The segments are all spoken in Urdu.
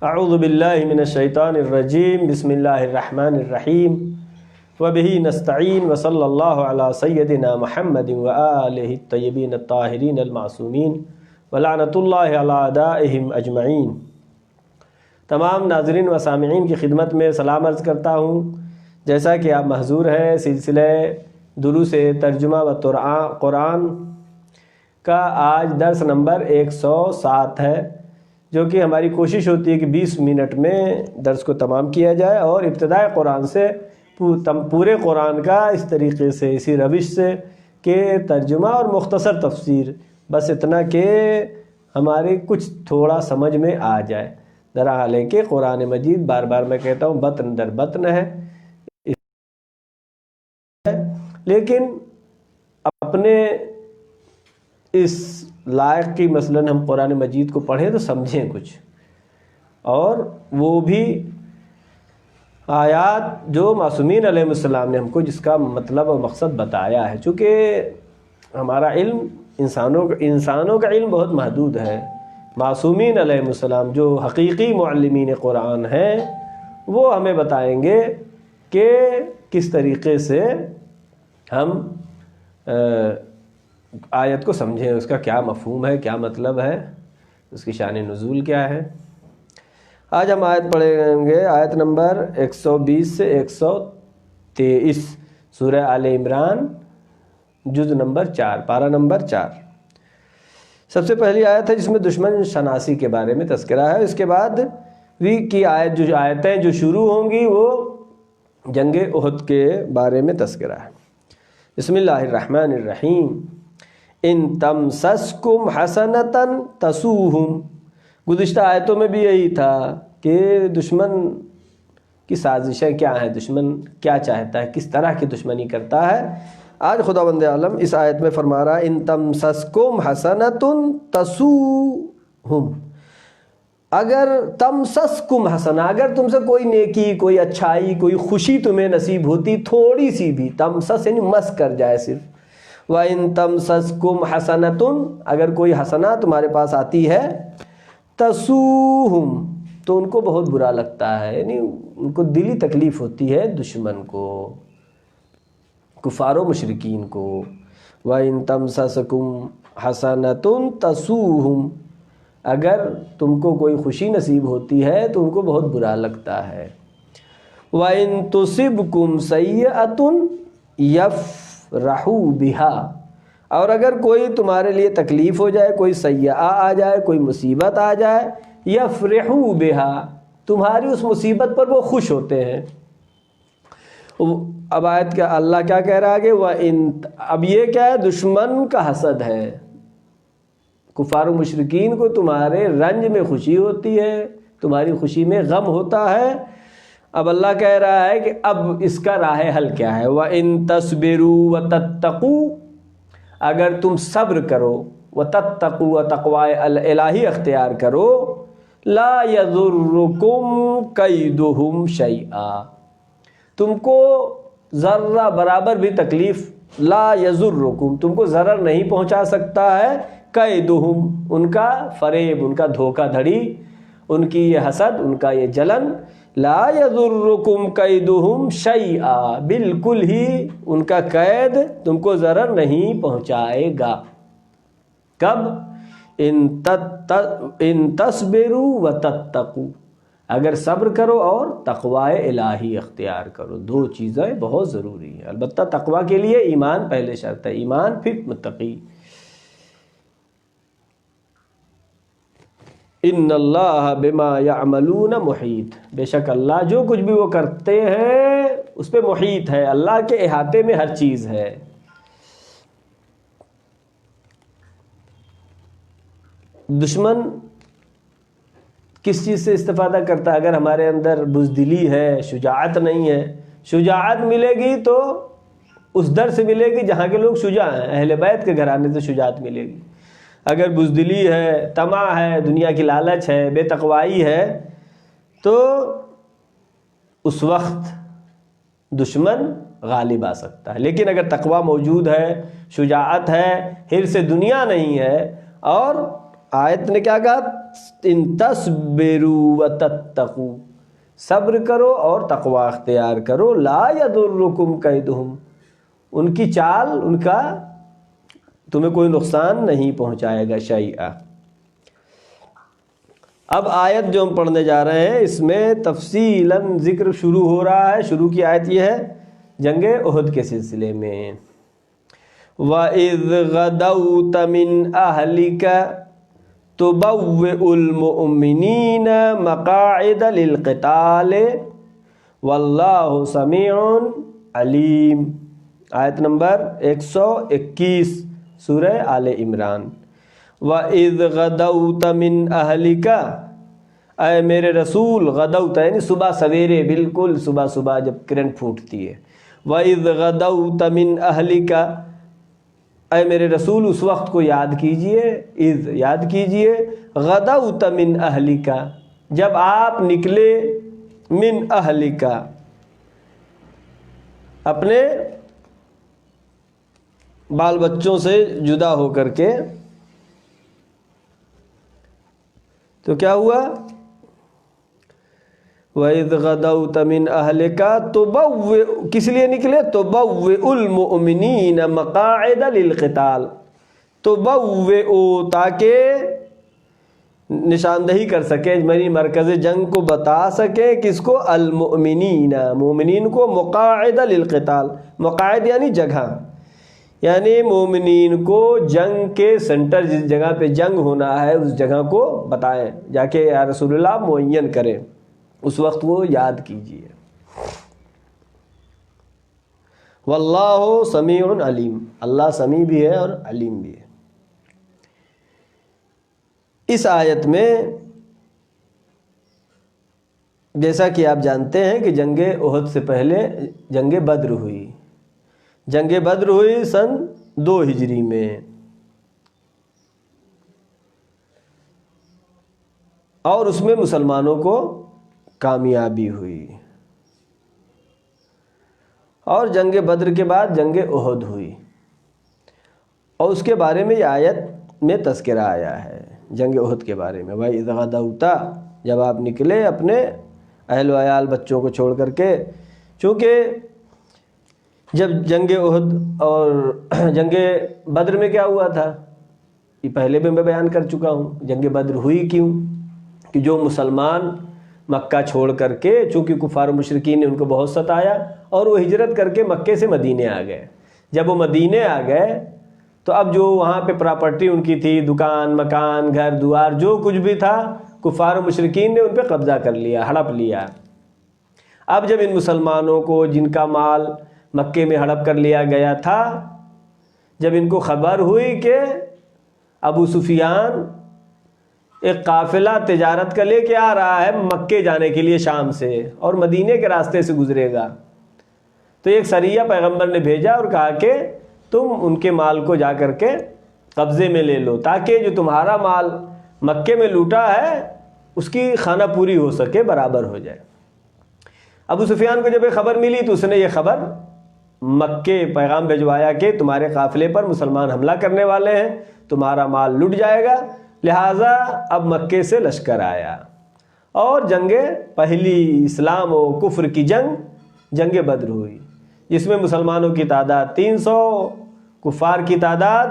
اعوذ باللہ من الشیطان الرجیم، بسم اللہ الرحمن الرحیم، وبہ نستعین، وصلی اللہ علی سیدنا محمد وآلہ الطیبین الطاہرین المعصومین، ولعنۃ اللہ علی اعدائہم اجمعین۔ تمام ناظرین و سامعین کی خدمت میں سلام عرض کرتا ہوں۔ جیسا کہ آپ محظور ہیں، سلسلہ دروس ترجمہ و قرآن کا آج درس نمبر 107 ہے، جو کہ ہماری کوشش ہوتی ہے کہ 20 منٹ میں درس کو تمام کیا جائے، اور ابتدائے قرآن سے پورے قرآن کا اس طریقے سے، اسی روش سے کہ ترجمہ اور مختصر تفسیر، بس اتنا کہ ہمارے کچھ تھوڑا سمجھ میں آ جائے۔ دراحال ہے کہ قرآن مجید، بار بار میں کہتا ہوں، بطن در بطن ہے، لیکن اپنے اس لائق کی مثلاً ہم قرآن مجید کو پڑھیں تو سمجھیں کچھ، اور وہ بھی آیات جو معصومین علیہ السلام نے ہم کو جس کا مطلب اور مقصد بتایا ہے۔ چونکہ ہمارا علم، انسانوں کا علم بہت محدود ہے۔ معصومین علیہ السلام جو حقیقی معلمین قرآن ہیں، وہ ہمیں بتائیں گے کہ کس طریقے سے ہم آیت کو سمجھیں، اس کا کیا مفہوم ہے، کیا مطلب ہے، اس کی شان نزول کیا ہے۔ آج ہم آیت پڑھیں گے، آیت نمبر 120 سے 123، سورہ آل عمران، جز نمبر 4، پارہ نمبر 4۔ سب سے پہلی آیت ہے جس میں دشمن شناسی کے بارے میں تذکرہ ہے۔ اس کے بعد کی آیتیں جو شروع ہوں گی وہ جنگ احد کے بارے میں تذکرہ ہے۔ بسم اللہ الرحمن الرحیم۔ ان تمسسکم حسنۃ تسوہم۔ گزشتہ آیتوں میں بھی یہی تھا کہ دشمن کی سازشیں کیا ہیں، دشمن کیا چاہتا ہے، کس طرح کی دشمنی کرتا ہے۔ آج خداوند عالم اس آیت میں فرما رہا ہے، ان تمسسکم حسنۃ تسوہم۔ اگر تمسسکم حسنہ، اگر تم سے کوئی نیکی، کوئی اچھائی، کوئی خوشی تمہیں نصیب ہوتی، تھوڑی سی بھی، تمسس یعنی مس کر جائے صرف، وَإِن تَمْسَسْكُمْ حَسَنَةٌ، اگر کوئی حسنہ تمہارے پاس آتی ہے، تَسُوهُمْ، تو ان کو بہت برا لگتا ہے، یعنی ان کو دلی تکلیف ہوتی ہے، دشمن کو، کفار و مشرکین کو۔ وَإِن تَمْسَسْكُمْ حَسَنَةٌ تَسُوهُمْ، اگر تم کو کوئی خوشی نصیب ہوتی ہے تو ان کو بہت برا لگتا ہے۔ وَإِن تُصِبْكُمْ سَيِّئَةٌ يَفْرَحُوا بِهَا، اور اگر کوئی تمہارے لیے تکلیف ہو جائے، کوئی سیئہ آ جائے، کوئی مصیبت آ جائے، یفرحوا بها، تمہاری اس مصیبت پر وہ خوش ہوتے ہیں۔ اب آیت کا اللہ کیا کہہ رہا ہے کہ اب یہ کیا ہے، دشمن کا حسد ہے۔ کفار و مشرکین کو تمہارے رنج میں خوشی ہوتی ہے، تمہاری خوشی میں غم ہوتا ہے۔ اب اللہ کہہ رہا ہے کہ اب اس کا راہ حل کیا ہے۔ وَإِن تَصْبِرُوا وَتَتَّقُوا، اگر تم صبر کرو، وَتَتَّقُوا، تقوی الہی اختیار کرو، لَا يَضُرُّكُمْ كَيْدُهُمْ شَيْئًا، تم کو ذرہ برابر بھی تکلیف، لا یضرکم، تم کو ضرر نہیں پہنچا سکتا ہے، کیدہم، ان کا فریب، ان کا دھوکہ دھڑی، ان کی یہ حسد، ان کا یہ جلن، لا یضرکم کیدہم شیئا، بالکل ہی ان کا قید تم کو ضرر نہیں پہنچائے گا۔ کب؟ ان تصبروا وتتقوا، اگر صبر کرو اور تقوی الہی اختیار کرو۔ دو چیزیں بہت ضروری ہیں، البتہ تقوی کے لیے ایمان پہلے شرط ہے، ایمان پھر متقی۔ ان اللہ بما یعملون محیط، بے شک اللہ جو کچھ بھی وہ کرتے ہیں اس پہ محیط ہے، اللہ کے احاطے میں ہر چیز ہے۔ دشمن کس چیز سے استفادہ کرتا ہے؟ اگر ہمارے اندر بزدلی ہے، شجاعت نہیں ہے، شجاعت ملے گی تو اس در سے ملے گی جہاں کے لوگ شجاع ہیں، اہل بیت کے گھرانے سے شجاعت ملے گی۔ اگر بزدلی ہے، طمع ہے، دنیا کی لالچ ہے، بے تقوائی ہے، تو اس وقت دشمن غالب آ سکتا ہے۔ لیکن اگر تقوی موجود ہے، شجاعت ہے، حرص دنیا نہیں ہے، اور آیت نے کیا کہا؟ ان تصبروا وتتقوا، صبر کرو اور تقوی اختیار کرو، لا یضرکم کیدہم، ان کی چال، ان کا تمہیں کوئی نقصان نہیں پہنچائے گا شیئا۔ اب آیت جو ہم پڑھنے جا رہے ہیں اس میں تفصیلاً ذکر شروع ہو رہا ہے۔ شروع کی آیت یہ ہے جنگ احد کے سلسلے میں، وَإِذْ غَدَوْتَ مِنْ أَهْلِكَ تُبَوِّئُ الْمُؤْمِنِينَ مَقَاعِدَ لِلْقِتَالِ وَاللَّهُ سَمِيعٌ عَلِيمٌ، آیت نمبر 121 سورہ آل عمران۔ وَإِذْ غَدَوْتَ مِنْ أَهْلِكَ، اے میرے رسول، غدوت یعنی صبح سویرے، بالکل صبح صبح جب کرن پھوٹتی ہے۔ وَإِذْ غَدَوْتَ مِنْ أَهْلِكَ، اے میرے رسول اس وقت کو یاد کیجئے، اذ یاد کیجئے، غدوت من اہلک، جب آپ نکلے، من اہلک اپنے بال بچوں سے جدا ہو کر کے، تو کیا ہوا؟ وَإِذْ غَدَوْتَ مِنْ أَهْلِكَ تُبَوِّئُ، کس لیے نکلے؟ تُبَوِّئُ الْمُؤْمِنِينَ مَقَاعِدَ لِلْقِتَالِ، تُبَوِّئُ تاکہ نشاندہی کر سکے، یعنی مرکز جنگ کو بتا سکے، کس کو؟ المؤمنین، مومنین کو، مقاعد للقتال، مقاعد یعنی جگہ، یعنی مومنین کو جنگ کے سنٹر، جس جگہ پہ جنگ ہونا ہے اس جگہ کو بتائیں، جا کے یا رسول اللہ معین کریں، اس وقت وہ یاد کیجئے۔ واللہ سمیع علیم، اللہ سمیع بھی ہے اور علیم بھی ہے۔ اس آیت میں جیسا کہ آپ جانتے ہیں کہ جنگ احد سے پہلے جنگ بدر ہوئی، جنگ بدر ہوئی سن 2 ہجری میں، اور اس میں مسلمانوں کو کامیابی ہوئی، اور جنگ بدر کے بعد جنگ احد ہوئی، اور اس کے بارے میں یہ آیت میں تذکرہ آیا ہے جنگ احد کے بارے میں۔ وَإِذْ غَدَوْتَ، جب آپ نکلے اپنے اہل و عیال بچوں کو چھوڑ کر کے، چونکہ جب جنگ احد اور جنگ بدر میں کیا ہوا تھا یہ پہلے بھی میں بیان کر چکا ہوں۔ جنگ بدر ہوئی کیوں؟ کہ جو مسلمان مکہ چھوڑ کر کے، چونکہ کفار و مشرکین نے ان کو بہت ستایا، اور وہ ہجرت کر کے مکے سے مدینے آ گئے۔ جب وہ مدینے آ گئے تو اب جو وہاں پہ پراپرٹی ان کی تھی، دکان، مکان، گھر دوار، جو کچھ بھی تھا، کفار و مشرکین نے ان پہ قبضہ کر لیا، ہڑپ لیا۔ اب جب ان مسلمانوں کو جن کا مال مکے میں ہڑپ کر لیا گیا تھا، جب ان کو خبر ہوئی کہ ابو سفیان ایک قافلہ تجارت کا لے کے آ رہا ہے مکے جانے کے لیے شام سے، اور مدینے کے راستے سے گزرے گا، تو ایک سریہ پیغمبر نے بھیجا اور کہا کہ تم ان کے مال کو جا کر کے قبضے میں لے لو، تاکہ جو تمہارا مال مکے میں لوٹا ہے اس کی خانہ پوری ہو سکے، برابر ہو جائے۔ ابو سفیان کو جب یہ خبر ملی تو اس نے یہ خبر مکے پیغام بھجوایا کہ تمہارے قافلے پر مسلمان حملہ کرنے والے ہیں، تمہارا مال لٹ جائے گا، لہٰذا اب مکے سے لشکر آیا، اور جنگ پہلی اسلام و کفر کی جنگ بدر ہوئی، جس میں مسلمانوں کی تعداد 300، کفار کی تعداد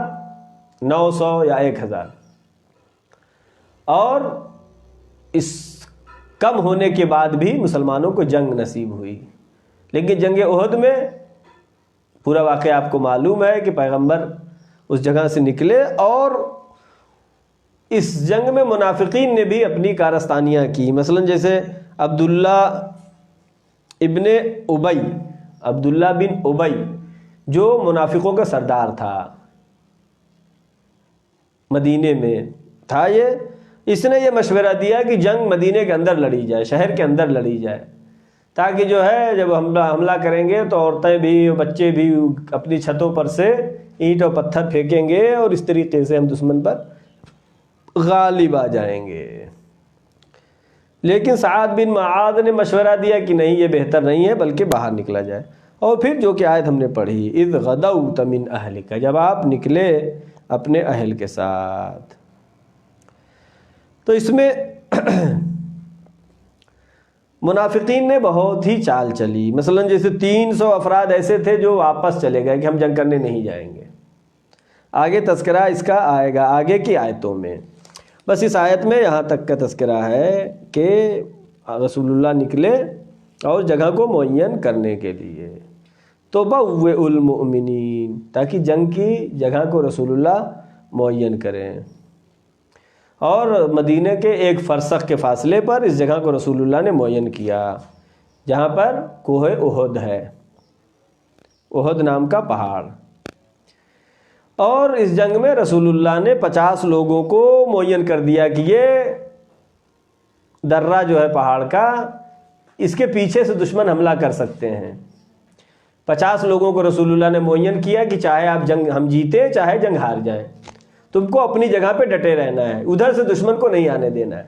900 یا 1000، اور اس کم ہونے کے بعد بھی مسلمانوں کو جنگ نصیب ہوئی۔ لیکن جنگ احد میں پورا واقعہ آپ کو معلوم ہے کہ پیغمبر اس جگہ سے نکلے، اور اس جنگ میں منافقین نے بھی اپنی کارستانیاں کی، مثلا جیسے عبداللہ بن ابی جو منافقوں کا سردار تھا، مدینے میں تھا، اس نے یہ مشورہ دیا کہ جنگ مدینے کے اندر لڑی جائے، شہر کے اندر لڑی جائے، تاکہ جو ہے جب حملہ کریں گے تو عورتیں بھی بچے بھی اپنی چھتوں پر سے اینٹ اور پتھر پھینکیں گے، اور اس طریقے سے ہم دشمن پر غالب آ جائیں گے۔ لیکن سعد بن معاذ نے مشورہ دیا کہ نہیں، یہ بہتر نہیں ہے، بلکہ باہر نکلا جائے۔ اور پھر جو کہ آیت ہم نے پڑھی، اذ غدوت من اہلک، جب آپ نکلے اپنے اہل کے ساتھ، تو اس میں منافقین نے بہت ہی چال چلی. مثلا جیسے 300 افراد ایسے تھے جو واپس چلے گئے کہ ہم جنگ کرنے نہیں جائیں گے. آگے تذکرہ اس کا آئے گا آگے کی آیتوں میں. بس اس آیت میں یہاں تک کا تذکرہ ہے کہ رسول اللہ نکلے اور جگہ کو معین کرنے کے لیے. تبوئ المؤمنین، تاکہ جنگ کی جگہ کو رسول اللہ معین کریں. اور مدینہ کے ایک فرسخ کے فاصلے پر اس جگہ کو رسول اللہ نے معین کیا جہاں پر کوہ احد ہے، احد نام کا پہاڑ. اور اس جنگ میں رسول اللہ نے 50 لوگوں کو معین کر دیا کہ یہ درہ جو ہے پہاڑ کا، اس کے پیچھے سے دشمن حملہ کر سکتے ہیں. 50 لوگوں کو رسول اللہ نے معین کیا کہ چاہے آپ جنگ ہم جیتے چاہے جنگ ہار جائیں، تم کو اپنی جگہ پہ ڈٹے رہنا ہے، ادھر سے دشمن کو نہیں آنے دینا ہے.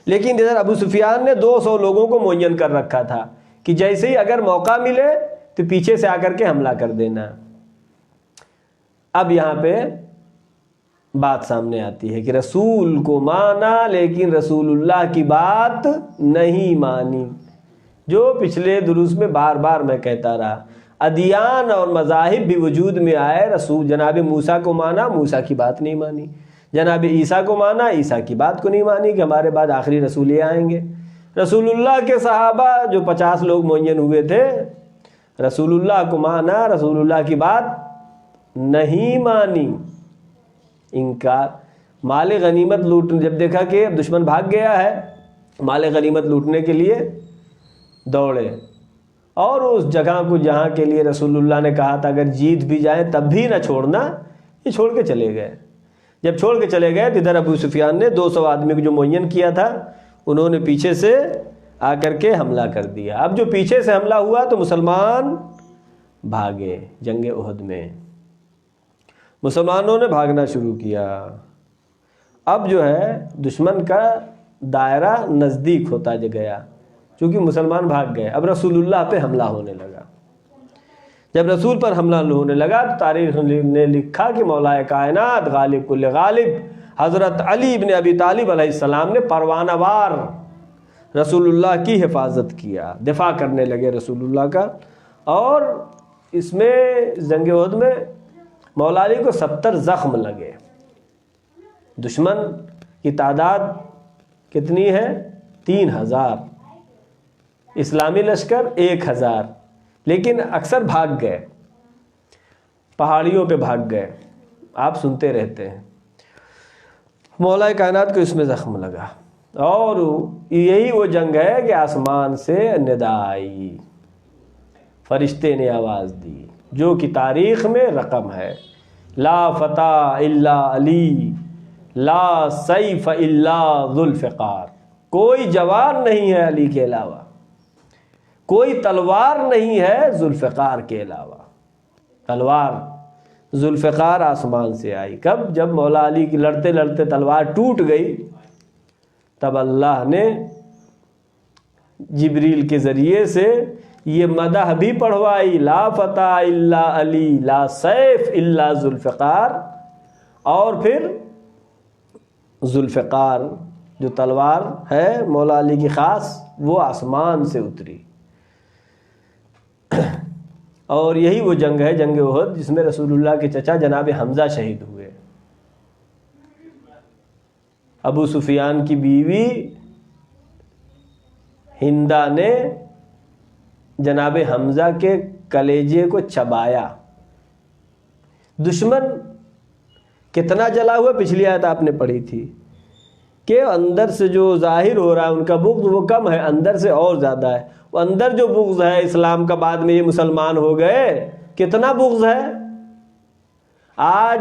لیکن ادھر ابو سفیان نے 200 لوگوں کو معین کر رکھا تھا کہ جیسے ہی اگر موقع ملے تو پیچھے سے آ کر کے حملہ کر دینا. اب یہاں پہ بات سامنے آتی ہے کہ رسول کو مانا لیکن رسول اللہ کی بات نہیں مانی. جو پچھلے دروس میں بار بار میں کہتا رہا، ادیان اور مذاہب بھی وجود میں آئے، رسول جناب موسیٰ کو مانا، موسیٰ کی بات نہیں مانی. جناب عیسیٰ کو مانا، عیسیٰ کی بات کو نہیں مانی کہ ہمارے بعد آخری رسول یہ آئیں گے. رسول اللہ کے صحابہ جو 50 لوگ معین ہوئے تھے، رسول اللہ کو مانا، رسول اللہ کی بات نہیں مانی. انکار. مال غنیمت لوٹنے، جب دیکھا کہ اب دشمن بھاگ گیا ہے، مال غنیمت لوٹنے کے لیے دوڑے. اور اس جگہ کو جہاں کے لیے رسول اللہ نے کہا تھا اگر جیت بھی جائیں تب بھی نہ چھوڑنا، یہ چھوڑ کے چلے گئے. جب چھوڑ کے چلے گئے تو ادھر ابو سفیان نے 200 آدمی کو جو معین کیا تھا انہوں نے پیچھے سے آ کر کے حملہ کر دیا. اب جو پیچھے سے حملہ ہوا تو مسلمان بھاگے. جنگ احد میں مسلمانوں نے بھاگنا شروع کیا. اب جو ہے دشمن کا دائرہ نزدیک ہوتا گیا چونکہ مسلمان بھاگ گئے. اب رسول اللہ پہ حملہ ہونے لگا. جب رسول پر حملہ ہونے لگا تو تاریخ نے لکھا کہ مولا کائنات غالب کل غالب حضرت علی بن ابی طالب علیہ السلام نے پروانہ وار رسول اللہ کی حفاظت کیا، دفاع کرنے لگے رسول اللہ کا. اور اس میں جنگ احد میں مولا علی کو 70 زخم لگے. دشمن کی تعداد کتنی ہے؟ 3000. اسلامی لشکر 1000. لیکن اکثر بھاگ گئے، پہاڑیوں پہ بھاگ گئے. آپ سنتے رہتے ہیں. مولا کائنات کو اس میں زخم لگا. اور یہی وہ جنگ ہے کہ آسمان سے ندا آئی، فرشتے نے آواز دی جو کہ تاریخ میں رقم ہے، لا فتح الا علی، لا سیف الا ذوالفقار. کوئی جوان نہیں ہے علی کے علاوہ، کوئی تلوار نہیں ہے ذوالفقار کے علاوہ. تلوار ذوالفقار آسمان سے آئی. کب؟ جب مولا علی کی لڑتے لڑتے تلوار ٹوٹ گئی تب اللہ نے جبریل کے ذریعے سے یہ مدح بھی پڑھوائی، لا فتح الا علی، لا سیف الا ذوالفقار. اور پھر ذوالفقار جو تلوار ہے مولا علی کی خاص، وہ آسمان سے اتری. اور یہی وہ جنگ ہے جنگ احد جس میں رسول اللہ کے چچا جناب حمزہ شہید ہوئے. ابو سفیان کی بیوی ہندا نے جناب حمزہ کے کلیجے کو چبایا. دشمن کتنا جلا ہوا پچھلی آیت آپ نے پڑھی تھی کہ اندر سے جو ظاہر ہو رہا ہے ان کا بغض وہ کم ہے، اندر سے اور زیادہ ہے. وہ اندر جو بغض ہے اسلام کا، بعد میں یہ مسلمان ہو گئے، کتنا بغض ہے. آج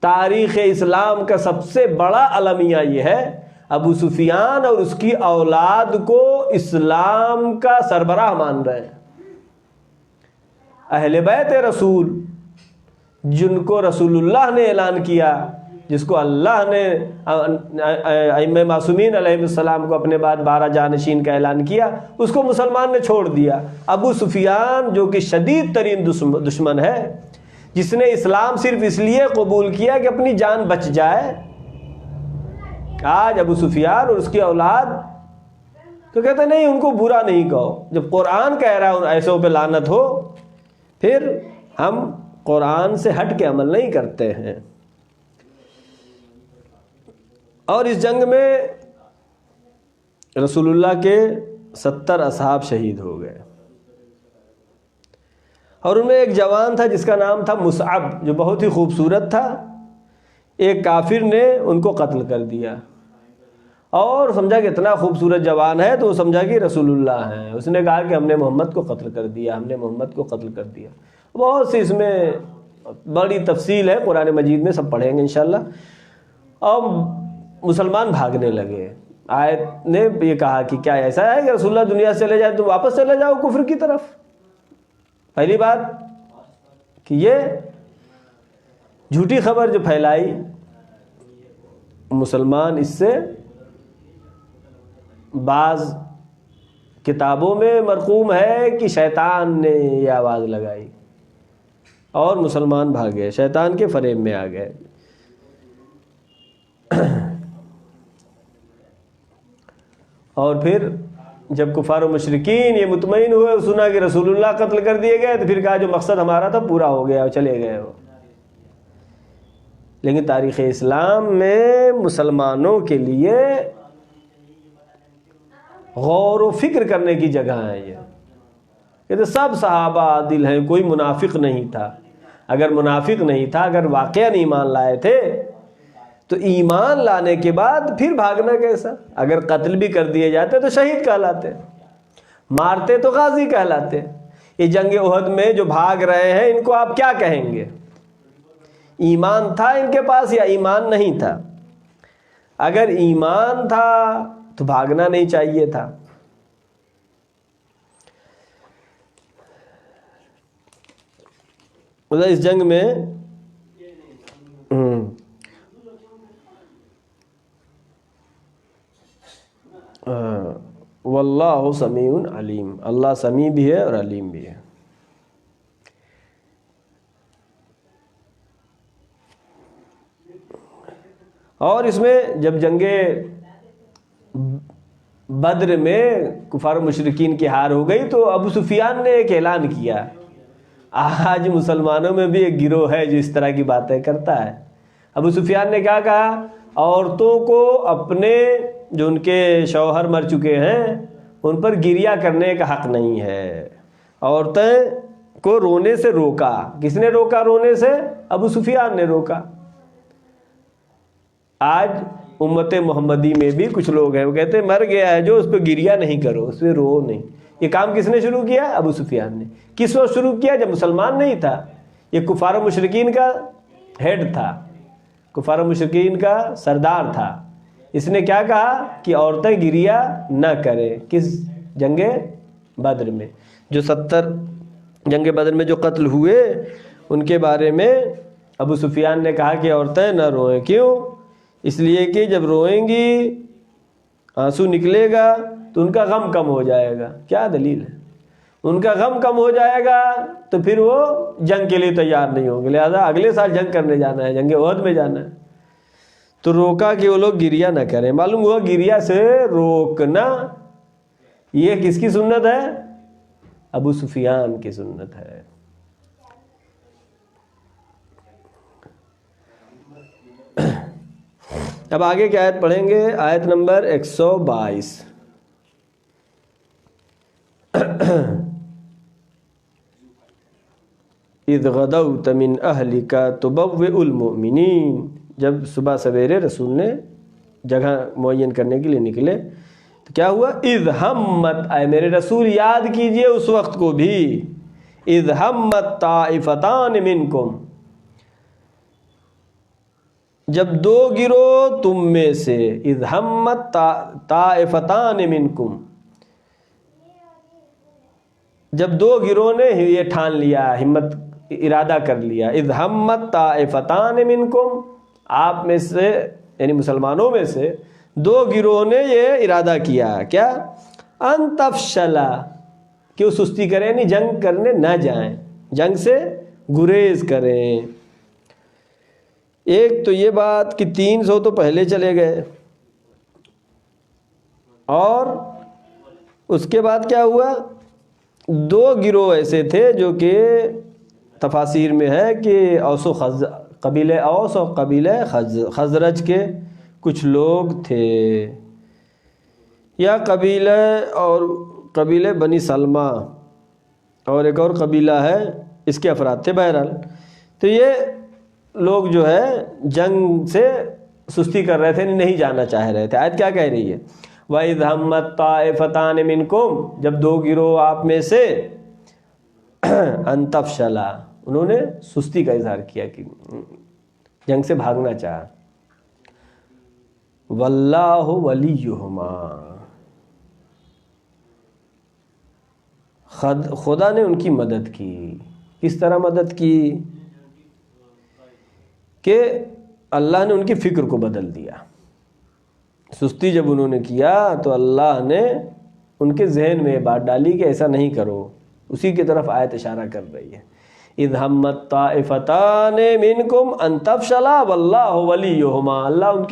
تاریخ اسلام کا سب سے بڑا المیہ یہ ہے ابو سفیان اور اس کی اولاد کو اسلام کا سربراہ مان رہے ہیں. اہل بیت رسول جن کو رسول اللہ نے اعلان کیا، جس کو اللہ نے ائمہ معصومین علیہ السلام کو اپنے بعد 12 جانشین کا اعلان کیا، اس کو مسلمان نے چھوڑ دیا. ابو سفیان جو کہ شدید ترین دشمن ہے، جس نے اسلام صرف اس لیے قبول کیا کہ اپنی جان بچ جائے، آج ابو سفیان اور اس کی اولاد تو کہتے نہیں ان کو برا نہیں کہو، جب قرآن کہہ رہا ہے ایسوں پہ لعنت ہو، پھر ہم قرآن سے ہٹ کے عمل نہیں کرتے ہیں۔ اور اس جنگ میں رسول اللہ کے 70 اصحاب شہید ہو گئے، اور ان میں ایک جوان تھا جس کا نام تھا مصعب، جو بہت ہی خوبصورت تھا۔ ایک کافر نے ان کو قتل کر دیا، اور سمجھا کہ اتنا خوبصورت جوان ہے تو وہ سمجھا کہ رسول اللہ ہیں۔ اس نے کہا کہ ہم نے محمد کو قتل کر دیا، ہم نے محمد کو قتل کر دیا۔ بہت سی اس میں بڑی تفصیل ہے، قرآن مجید میں سب پڑھیں گے انشاءاللہ۔ اور مسلمان بھاگنے لگے۔ آیت نے یہ کہا کہ کیا ایسا ہے کہ رسول اللہ دنیا سے چلے جائے تو واپس چلے جاؤ کفر کی طرف؟ پہلی بات کہ یہ جھوٹی خبر جو پھیلائی، مسلمان اس سے بعض کتابوں میں مرقوم ہے کہ شیطان نے یہ آواز لگائی اور مسلمان بھاگے، شیطان کے فریب میں آ گئے۔ اور پھر جب کفار و مشرکین یہ مطمئن ہوئے، سنا کہ رسول اللہ قتل کر دیے گئے، تو پھر کہا جو مقصد ہمارا تھا پورا ہو گیا، اور چلے گئے وہ۔ لیکن تاریخ اسلام میں مسلمانوں کے لیے غور و فکر کرنے کی جگہ ہے یہ، کہ تو سب صحابہ عادل ہیں، کوئی منافق نہیں تھا۔ اگر منافق نہیں تھا، اگر واقعہ ایمان لائے تھے، تو ایمان لانے کے بعد پھر بھاگنا کیسا؟ اگر قتل بھی کر دیے جاتے تو شہید کہلاتے، مارتے تو غازی کہلاتے۔ یہ جنگ احد میں جو بھاگ رہے ہیں ان کو آپ کیا کہیں گے؟ ایمان تھا ان کے پاس یا ایمان نہیں تھا؟ اگر ایمان تھا تو بھاگنا نہیں چاہیے تھا۔ مطلب اس جنگ میں واللہ سمیع علیم، اللہ سمیع بھی ہے اور علیم بھی ہے۔ اور اس میں جب جنگ بدر میں کفار و مشرکین کی ہار ہو گئی تو ابو سفیان نے ایک اعلان کیا۔ آج مسلمانوں میں بھی ایک گروہ ہے جو اس طرح کی باتیں کرتا ہے۔ ابو سفیان نے کیا کہا؟ عورتوں کو اپنے جو ان کے شوہر مر چکے ہیں ان پر گریہ کرنے کا حق نہیں ہے۔ عورتیں کو رونے سے روکا۔ کس نے روکا رونے سے؟ ابو سفیان نے روکا۔ آج امت محمدی میں بھی کچھ لوگ ہیں، وہ کہتے ہیں مر گیا ہے جو، اس پہ گریہ نہیں کرو، اس پہ رو نہیں۔ یہ کام کس نے شروع کیا؟ ابو سفیان نے۔ کس وقت شروع کیا؟ جب مسلمان نہیں تھا، یہ کفار و مشرکین کا ہیڈ تھا، کفار و مشرکین کا سردار تھا۔ اس نے کیا کہا کہ عورتیں گریہ نہ کریں۔ کس جنگ بدر میں؟ جو 70 جنگ بدر میں جو قتل ہوئے ان کے بارے میں ابو سفیان نے کہا کہ عورتیں نہ روئیں۔ کیوں؟ اس لیے کہ جب روئیں گی، آنسو نکلے گا تو ان کا غم کم ہو جائے گا۔ کیا دلیل ہے؟ ان کا غم کم ہو جائے گا تو پھر وہ جنگ کے لیے تیار نہیں ہوں گے، لہذا اگلے سال جنگ کرنے جانا ہے، جنگ احد میں جانا ہے۔ تو روکا کہ وہ لوگ گریہ نہ کریں۔ معلوم ہوا گریہ سے روکنا یہ کس کی سنت ہے؟ ابو سفیان کی سنت ہے۔ اب آگے کی آیت پڑھیں گے، آیت نمبر 122۔ اذ غدوت من اہلک تبوئ المؤمنین، جب صبح سویرے رسول نے جگہ معین کرنے کے لیے نکلے تو کیا ہوا؟ اذ ہمت، اے میرے رسول یاد کیجئے اس وقت کو بھی، اذ ہمت طائفتان منکم، جب دو گروہ تم میں سے، اذ ہمت طائفتان منکم، جب دو گروہ نے یہ ٹھان لیا، ہمت ارادہ کر لیا، اذ ہمت طائفتان منکم، آپ میں سے یعنی مسلمانوں میں سے دو گروہ نے یہ ارادہ کیا، کیا؟ ان تفشلا، کہ وہ سستی کریں، یعنی جنگ کرنے نہ جائیں، جنگ سے گریز کریں۔ ایک تو یہ بات کہ 300 تو پہلے چلے گئے، اور اس کے بعد کیا ہوا؟ 2 گروہ ایسے تھے جو کہ تفاسیر میں ہے کہ قبیلہ اوس اور قبیلہ خزرج کے کچھ لوگ تھے، یا قبیلہ بنی سلمہ اور ایک اور قبیلہ ہے، اس کے افراد تھے بہرحال۔ تو یہ لوگ جو ہے جنگ سے سستی کر رہے تھے، نہیں جانا چاہ رہے تھے۔ آیت کیا کہہ رہی ہے؟ وَإِذْ هَمَّتْ طَائِفَتَانِ مِنْكُمْ، جب 2 گروہ آپ میں سے ان تفشلا، انہوں نے سستی کا اظہار کیا کہ جنگ سے بھاگنا چاہا، واللہ ولیہما، خدا نے ان کی مدد کی۔ کس طرح مدد کی؟ کہ اللہ نے ان کی فکر کو بدل دیا۔ سستی جب انہوں نے کیا تو اللہ نے ان کے ذہن میں یہ بات ڈالی کہ ایسا نہیں کرو، اسی کی طرف آیت اشارہ کر رہی ہے۔ اذ ہمت طائفتان منکم ان تفشلا واللہ ولیہما، اللہ ان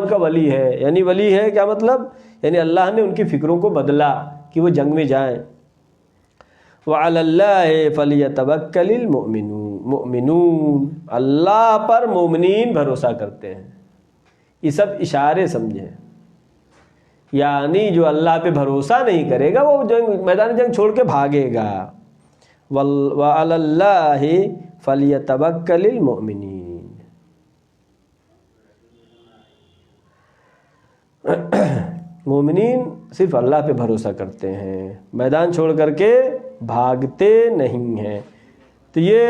کا ولی ہے۔ یعنی ولی ہے کیا مطلب؟ یعنی اللہ نے ان کی فکروں کو بدلا کہ وہ جنگ میں جائیں۔ وعلی اللہ فلیتوکل المؤمنون، اللہ پر مومنین بھروسہ کرتے ہیں۔ یہ سب اشارے سمجھیں، یعنی جو اللہ پہ بھروسہ نہیں کرے گا وہ میدان جنگ چھوڑ کے بھاگے گا۔ وعلی اللہ فلیتوکل المؤمنین، مومنین صرف اللہ پہ بھروسہ کرتے ہیں، میدان چھوڑ کر کے بھاگتے نہیں ہیں۔ تو یہ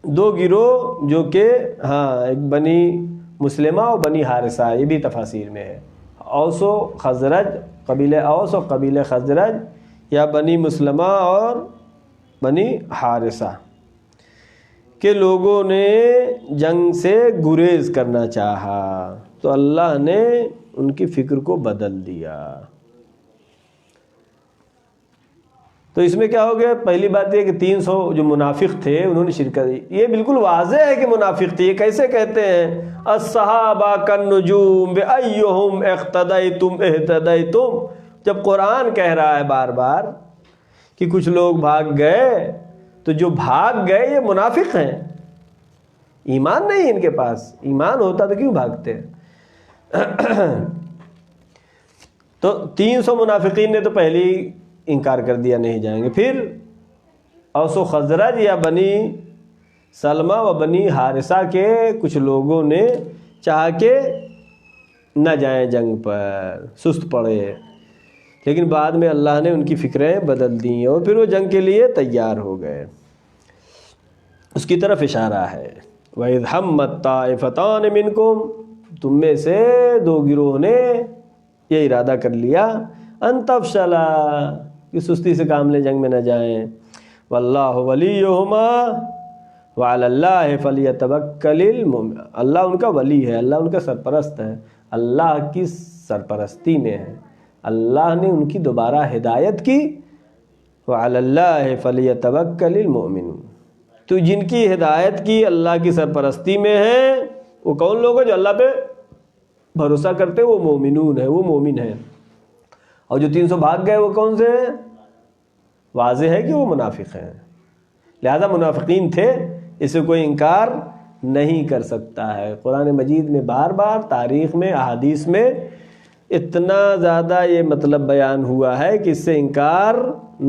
2 گروہ جو کہ ایک بنی مسلمہ اور بنی حارثہ، یہ بھی تفاسیر میں ہے، اوس و خزرج، قبیلہ اوس اور قبیلہ خزرج، یا بنی مسلمہ اور بنی حارثہ کے لوگوں نے جنگ سے گریز کرنا چاہا تو اللہ نے ان کی فکر کو بدل دیا۔ تو اس میں کیا ہو گیا؟ پہلی بات یہ کہ 300 جو منافق تھے انہوں نے شرکت کی۔ یہ بالکل واضح ہے کہ منافق تھے۔ یہ کیسے کہتے ہیں؟ الصحابہ کالنجوم بأیہم اقتدیتم اہتدیتم، جب قرآن کہہ رہا ہے بار بار کہ کچھ لوگ بھاگ گئے، تو جو بھاگ گئے یہ منافق ہیں، ایمان نہیں ان کے پاس۔ ایمان ہوتا تو کیوں بھاگتے؟ تو 300 منافقین نے تو پہلی انکار کر دیا، نہیں جائیں گے۔ پھر اوس و خزرج یا بنی سلمہ و بنی حارثہ کے کچھ لوگوں نے چاہا کہ نہ جائیں جنگ پر، سست پڑے، لیکن بعد میں اللہ نے ان کی فکریں بدل دیں اور پھر وہ جنگ کے لیے تیار ہو گئے۔ اس کی طرف اشارہ ہے وَإِذْ هَمَّتْ طَائِفَتَانِ مِنْكُمْ، تم میں سے 2 گروہ نے یہ ارادہ کر لیا ان تفشلا، کہ سستی سے کام لے، جنگ میں نہ جائیں۔ واللہ ولیہما وعلی اللہ فلیتوکل المؤمنون، اللہ ان کا ولی ہے، اللہ ان کا سرپرست ہے، اللہ کی سرپرستی میں ہے، اللہ نے ان کی دوبارہ ہدایت کی۔ وعلی اللہ فلیتوکل المؤمنون، تو جن کی ہدایت کی اللہ کی سرپرستی میں ہے وہ کون لوگ ہیں؟ جو اللہ پہ بھروسہ کرتے ہیں، وہ مومنون ہیں، وہ مومن ہیں۔ اور جو 300 بھاگ گئے وہ کون سے ہیں؟ واضح ہے کہ وہ منافق ہیں، لہذا منافقین تھے، اسے کوئی انکار نہیں کر سکتا ہے۔ قرآن مجید میں بار بار، تاریخ میں، احادیث میں اتنا زیادہ یہ مطلب بیان ہوا ہے کہ اس سے انکار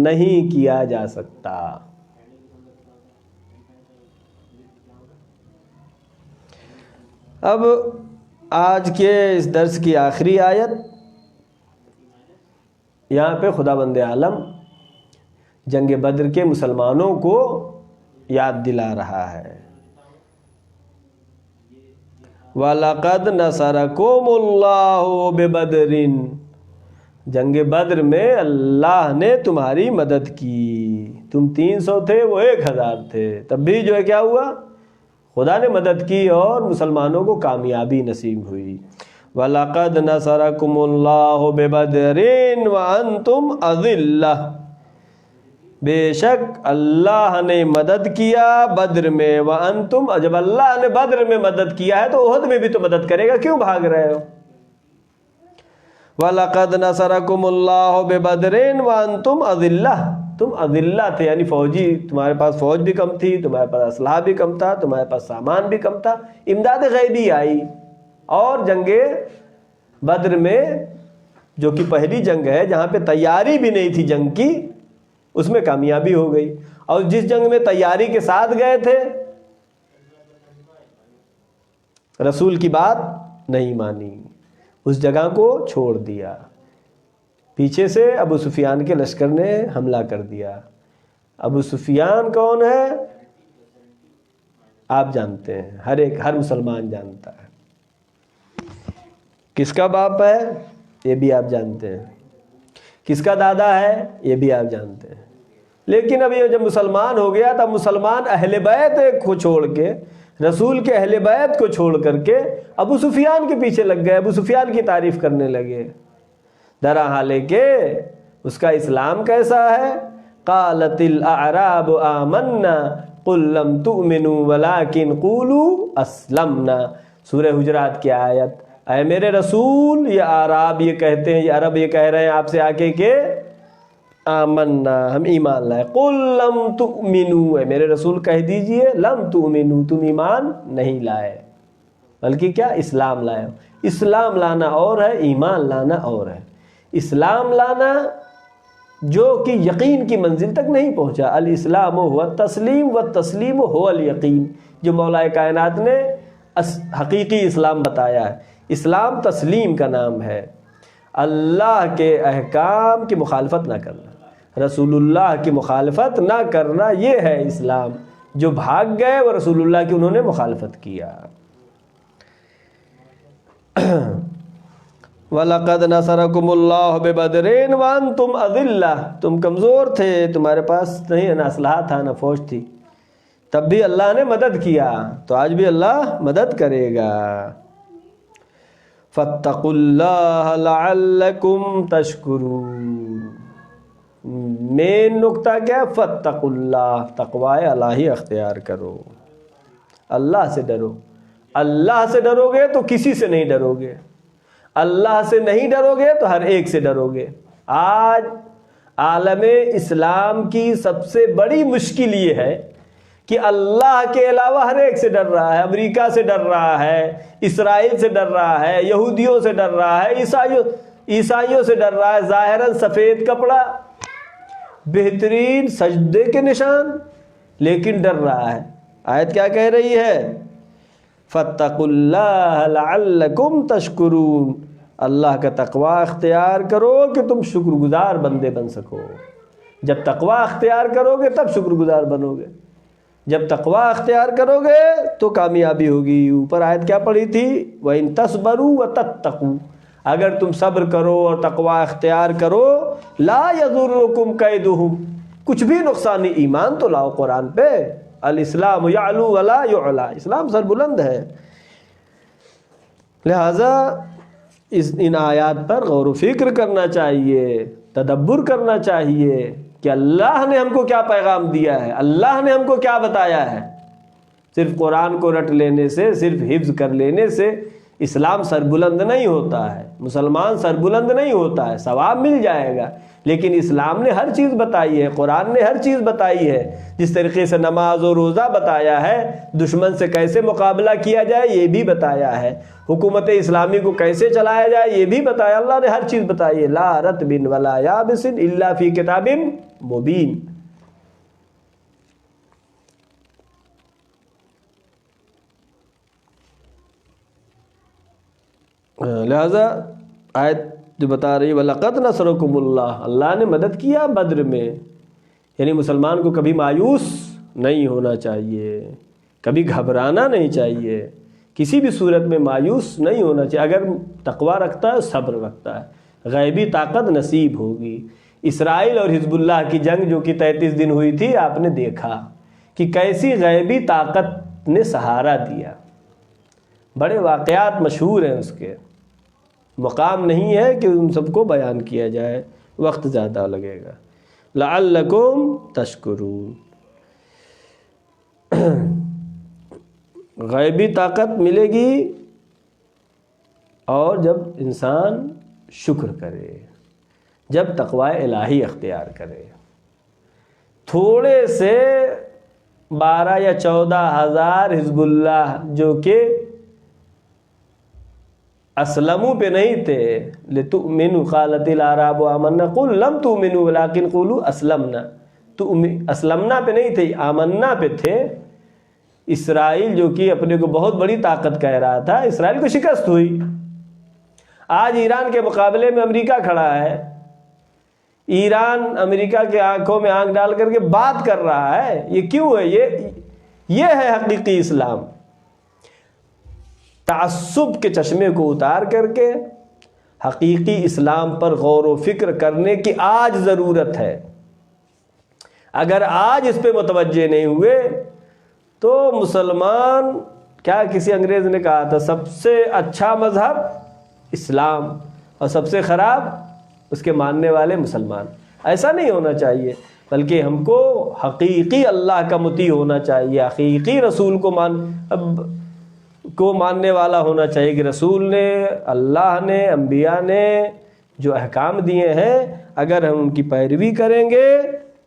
نہیں کیا جا سکتا۔ اب آج کے اس درس کی آخری آیت، یہاں پہ خداوند عالم جنگ بدر کے مسلمانوں کو یاد دلا رہا ہے۔ وَلَقَدْ نَصَرَكُمُ اللَّهُ بِبَدْرٍ، جنگ بدر میں اللہ نے تمہاری مدد کی۔ تم 300 تھے، وہ 1000 تھے، تب بھی جو ہے کیا ہوا؟ خدا نے مدد کی اور مسلمانوں کو کامیابی نصیب ہوئی۔ وَلَقَدْ نَصَرَكُمُ اللَّهُ بِبَدْرٍ وَأَنْتُمْ أَذِلَّةٌ، بے شک اللہ نے مدد کیا بدر میں، وَأَنْتُمْ، جب اللہ نے بدر میں مدد کیا ہے تو احد میں بھی تو مدد کرے گا، کیوں بھاگ رہے ہو؟ وَلَقَدْ نَصَرَكُمُ اللَّهُ بِبَدْرٍ وَأَنْتُمْ أَذِلَّةٌ، تم اذلہ تھے، یعنی فوجی، تمہارے پاس فوج بھی کم تھی، تمہارے پاس اسلحہ بھی کم تھا، تمہارے پاس سامان بھی کم تھا، امداد غیبی آئی، اور جنگ بدر میں جو کہ پہلی جنگ ہے جہاں پہ تیاری بھی نہیں تھی جنگ کی، اس میں کامیابی ہو گئی، اور جس جنگ میں تیاری کے ساتھ گئے تھے رسول کی بات نہیں مانی، اس جگہ کو چھوڑ دیا، پیچھے سے ابو سفیان کے لشکر نے حملہ کر دیا۔ ابو سفیان کون ہے آپ جانتے ہیں، ہر مسلمان جانتا ہے، کس کا باپ ہے یہ بھی آپ جانتے ہیں، کس کا دادا ہے یہ بھی آپ جانتے ہیں، لیکن اب یہ جب مسلمان ہو گیا تب مسلمان اہل بیت کو چھوڑ کے، رسول کے اہل بیت کو چھوڑ کر کے ابو سفیان کے پیچھے لگ گئے، ابو سفیان کی تعریف کرنے لگے، درحالے کہ اس کا اسلام کیسا ہے؟ قالت الاعراب آمنا قل لم تؤمنوا ولكن قولوا اسلمنا، سورہ حجرات کی آیت۔ اے میرے رسول، یہ اعراب یہ کہتے ہیں، یہ عرب یہ کہہ رہے ہیں آپ سے آ کے کہ آمنا، ہم ایمان لائے، قل لم تؤمنوا، اے میرے رسول کہہ دیجئے لم تؤمنوا، تم ایمان نہیں لائے، بلکہ کیا؟ اسلام لائے۔ اسلام لانا اور ہے، ایمان لانا اور ہے۔ اسلام لانا جو کہ یقین کی منزل تک نہیں پہنچا، الاسلام هو التسلیم والتسلیم هو الیقین، جو مولا کائنات نے حقیقی اسلام بتایا ہے۔ اسلام تسلیم کا نام ہے، اللہ کے احکام کی مخالفت نہ کرنا، رسول اللہ کی مخالفت نہ کرنا، یہ ہے اسلام۔ جو بھاگ گئے وہ رسول اللہ کی انہوں نے مخالفت کیا۔ وَلَقَدْ نَصَرَكُمُ اللَّهُ بِبَدْرٍ وَأَنْتُمْ أَذِلَّةٌ، تم کمزور تھے، تمہارے پاس نہیں نہ اسلحہ تھا نہ فوج تھی، تب بھی اللہ نے مدد کیا، تو آج بھی اللہ مدد کرے گا۔ فَاتَّقُوا اللَّهَ لَعَلَّكُمْ تَشْكُرُونَ، مین نقطہ کیا ہے؟ فَاتَّقُوا اللَّهَ، تقوی الہی اختیار کرو، اللہ سے ڈرو۔ اللہ سے ڈرو گے تو کسی سے نہیں ڈرو گے، اللہ سے نہیں ڈرو گے تو ہر ایک سے ڈرو گے۔ آج عالم اسلام کی سب سے بڑی مشکل یہ ہے کہ اللہ کے علاوہ ہر ایک سے ڈر رہا ہے، امریکہ سے ڈر رہا ہے، اسرائیل سے ڈر رہا ہے، یہودیوں سے ڈر رہا ہے، عیسائیوں سے ڈر رہا ہے، ظاہراً سفید کپڑا، بہترین سجدے کے نشان، لیکن ڈر رہا ہے۔ آیت کیا کہہ رہی ہے؟ فَاتَّقُوا اللَّهَ لَعَلَّكُمْ تَشْكُرُونَ، اللہ کا تقوی اختیار کرو کہ تم شکر گزار بندے بن سکو۔ جب تقوی اختیار کرو گے تب شکر گزار بنو گے، جب تقوی اختیار کرو گے تو کامیابی ہوگی۔ اوپر آیت کیا پڑھی تھی؟ وَإِن تَصْبَرُوا وَتَتَّقُوا، اگر تم صبر کرو اور تقوی اختیار کرو، لا يَضُرُّكُمْ كَيْدُهُمْ، کچھ بھی نقصان نہیں۔ ایمان تو لاؤ قرآن پہ، الاسلام یعلو ولا یعلا، اسلام سر بلند ہے۔ لہذا ان آیات پر غور و فکر کرنا چاہیے، تدبر کرنا چاہیے کہ اللہ نے ہم کو کیا پیغام دیا ہے، اللہ نے ہم کو کیا بتایا ہے۔ صرف قرآن کو رٹ لینے سے، صرف حفظ کر لینے سے اسلام سربلند نہیں ہوتا ہے، مسلمان سربلند نہیں ہوتا ہے، ثواب مل جائے گا، لیکن اسلام نے ہر چیز بتائی ہے، قرآن نے ہر چیز بتائی ہے۔ جس طریقے سے نماز و روزہ بتایا ہے، دشمن سے کیسے مقابلہ کیا جائے یہ بھی بتایا ہے، حکومت اسلامی کو کیسے چلایا جائے یہ بھی بتایا، اللہ نے ہر چیز بتائی ہے۔ لا رطب ولا یابس الا فی کتاب مبین۔ لہذا آیت جو بتا رہی ہے وَلَقَدْ نَصَرَكُمُ اللَّهُ، اللہ نے مدد کیا بدر میں، یعنی مسلمان کو کبھی مایوس نہیں ہونا چاہیے، کبھی گھبرانا نہیں چاہیے، کسی بھی صورت میں مایوس نہیں ہونا چاہیے۔ اگر تقوی رکھتا ہے، صبر رکھتا ہے، غیبی طاقت نصیب ہوگی۔ اسرائیل اور حزب اللہ کی جنگ جو کہ 33 دن ہوئی تھی، آپ نے دیکھا کہ کیسی غیبی طاقت نے سہارا دیا، بڑے واقعات مشہور ہیں، اس کے مقام نہیں ہے کہ ان سب کو بیان کیا جائے، وقت زیادہ لگے گا۔ لعلکم تشکرون، غیبی طاقت ملے گی اور جب انسان شکر کرے، جب تقوی الہی اختیار کرے۔ تھوڑے سے 12 یا 14 ہزار حزب اللہ جو کہ اسلموا پہ نہیں تھے، لتؤمنوا قالت الاعراب آمنا قل لم تؤمنوا ولکن قولوا اسلمنا، تو اسلمنا پہ نہیں تھے، آمنا پہ تھے۔ اسرائیل جو کہ اپنے کو بہت بڑی طاقت کہہ رہا تھا، اسرائیل کو شکست ہوئی۔ آج ایران کے مقابلے میں امریکہ کھڑا ہے، ایران امریکہ کے آنکھوں میں آنکھ ڈال کر کے بات کر رہا ہے۔ یہ کیوں ہے؟ یہ ہے حقیقی اسلام۔ تعصب کے چشمے کو اتار کر کے حقیقی اسلام پر غور و فکر کرنے کی آج ضرورت ہے۔ اگر آج اس پہ متوجہ نہیں ہوئے تو مسلمان، کیا کسی انگریز نے کہا تھا، سب سے اچھا مذہب اسلام اور سب سے خراب اس کے ماننے والے مسلمان۔ ایسا نہیں ہونا چاہیے، بلکہ ہم کو حقیقی اللہ کا مطیع ہونا چاہیے، حقیقی رسول کو ماننے والا ہونا چاہیے کہ رسول نے، اللہ نے، انبیاء نے جو احکام دیے ہیں اگر ہم ان کی پیروی کریں گے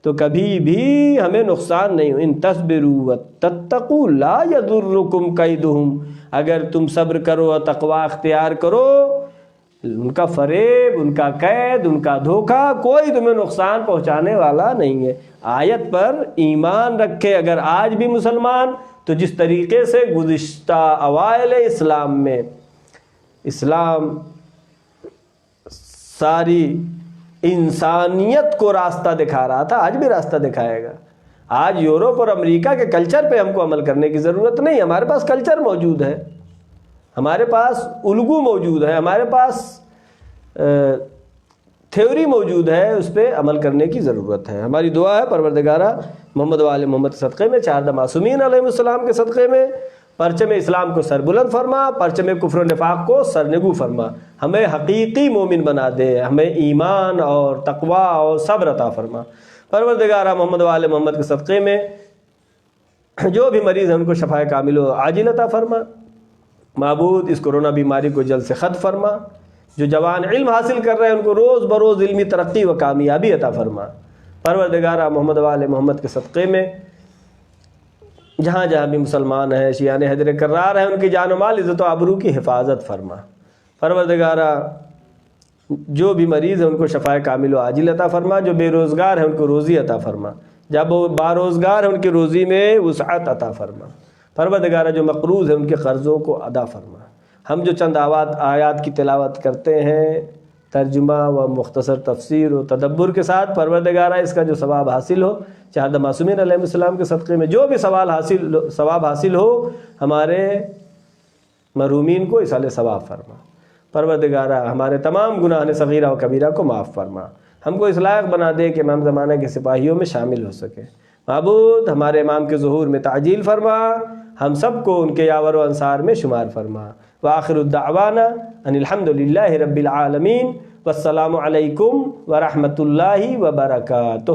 تو کبھی بھی ہمیں نقصان نہیں ہو۔ ان تصبروا وتتقوا لا یضرکم کیدہم، اگر تم صبر کرو اور تقوی اختیار کرو، ان کا فریب، ان کا قید، ان کا دھوکہ کوئی تمہیں نقصان پہنچانے والا نہیں ہے۔ آیت پر ایمان رکھے اگر آج بھی مسلمان، تو جس طریقے سے گزشتہ اوائل اسلام میں اسلام ساری انسانیت کو راستہ دکھا رہا تھا، آج بھی راستہ دکھائے گا۔ آج یورپ اور امریکہ کے کلچر پہ ہم کو عمل کرنے کی ضرورت نہیں، ہمارے پاس کلچر موجود ہے، ہمارے پاس الگو موجود ہے، ہمارے پاس تھیوری موجود ہے، اس پہ عمل کرنے کی ضرورت ہے۔ ہماری دعا ہے پروردگارہ محمد و آل محمد کے صدقے میں، 4 معصومین علیہ السلام کے صدقے میں، پرچم اسلام کو سربلند فرما، پرچم کفر و نفاق کو سرنگو فرما، ہمیں حقیقی مومن بنا دے، ہمیں ایمان اور تقوی اور صبر عطا فرما۔ پروردگارہ محمد و آل محمد کے صدقے میں جو بھی مریض ہیں ان کو شفائے کامل و عاجل عطا فرما۔ معبود اس کرونا بیماری کو جلد سے ختم فرما، جو جوان علم حاصل کر رہے ہیں ان کو روز بروز علمی ترقی و کامیابی عطا فرما۔ پروردگارہ محمد و آل محمد کے صدقے میں جہاں جہاں بھی مسلمان ہیں، شیعان حیدر کرار ہیں، ان کی جان و مال، عزت و آبرو کی حفاظت فرما۔ پروردگارہ جو بھی مریض ہیں ان کو شفائے کامل و عاجل عطا فرما، جو بے روزگار ہیں ان کو روزی عطا فرما، جب وہ باروزگار ہیں ان کی روزی میں وسعت عطا فرما۔ پروردگارہ جو مقروض ہیں ان کے قرضوں کو ادا فرما۔ ہم جو چند آیات کی تلاوت کرتے ہیں ترجمہ و مختصر تفسیر و تدبر کے ساتھ، پروردگارہ اس کا جو ثواب حاصل ہو، 4 معصومین علیہ السلام کے صدقے میں جو بھی ثواب حاصل ہو، ہمارے مرحومین کو ایصال ثواب فرما۔ پروردگارہ ہمارے تمام گناہ صغیرہ و کبیرہ کو معاف فرما، ہم کو اس لائق بنا دے کہ امام زمانہ کے سپاہیوں میں شامل ہو سکے۔ معبود ہمارے امام کے ظہور میں تعجیل فرما، ہم سب کو ان کے یاور و انصار میں شمار فرما۔ وآخر الدعوانا ان الحمد للہ رب العالمین، والسلام علیکم ورحمۃ اللہ وبرکاتہ۔